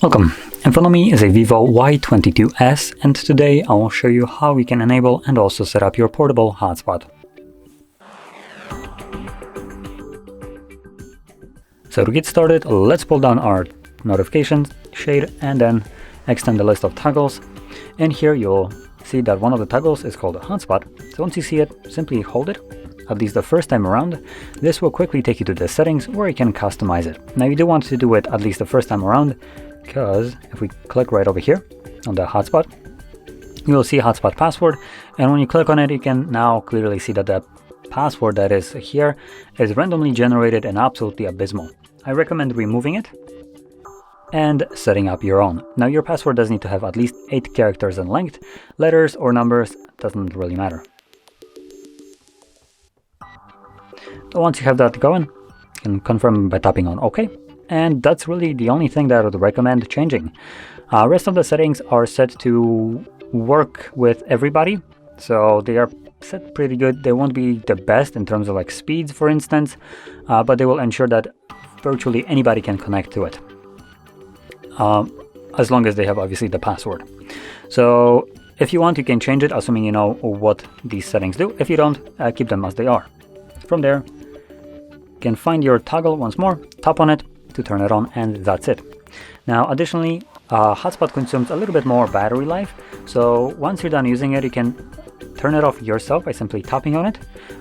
Welcome! In front of me is a VIVO Y22s, and today I will show you how we can enable and also set up your portable hotspot. So to get started, let's pull down our notifications shade and then extend the list of toggles. And here you'll see that one of the toggles is called a hotspot. So once you see it, simply hold it, at least the first time around. This will quickly take you to the settings where you can customize it. Now you do want to do it at least the first time around, because if we click right over here on the hotspot, you will see hotspot password, and when you click on it, you can now clearly see that the password that is here is randomly generated and absolutely abysmal. I recommend removing it and setting up your own. Now your password does need to have at least 8 characters in length. Letters or numbers doesn't really matter. So once you have that going, you can confirm by tapping on OK. And that's really the only thing that I would recommend changing. Rest of the settings are set to work with everybody, so they are set pretty good. They won't be the best in terms of like speeds, for instance, but they will ensure that virtually anybody can connect to it, as long as they have obviously the password. So if you want, you can change it, assuming you know what these settings do. If you don't, keep them as they are. From there, you can find your toggle once more, tap on it to turn it on, and that's it. Now additionally, hotspot consumes a little bit more battery life, so once you're done using it, you can turn it off yourself by simply tapping on it.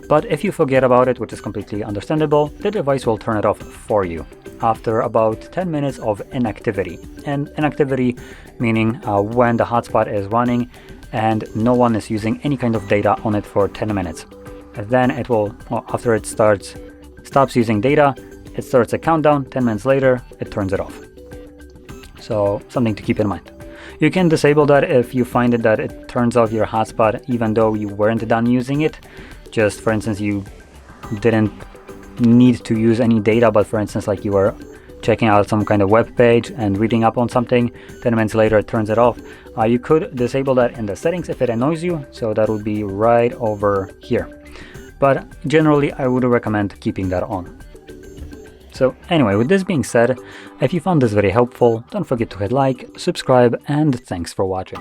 But if you forget about it, which is completely understandable, the device will turn it off for you after about 10 minutes of inactivity. And inactivity meaning when the hotspot is running and no one is using any kind of data on it for 10 minutes. And then it will, well, after it stops using data, it starts a countdown. 10 minutes later, it turns it off. So something to keep in mind. You can disable that if you find it that it turns off your hotspot even though you weren't done using it. Just for instance, you didn't need to use any data, but for instance, like you were checking out some kind of web page and reading up on something, 10 minutes later it turns it off. You could disable that in the settings if it annoys you, so that would be right over here. But generally, I would recommend keeping that on. So anyway, with this being said, if you found this very helpful, don't forget to hit like, subscribe, and thanks for watching.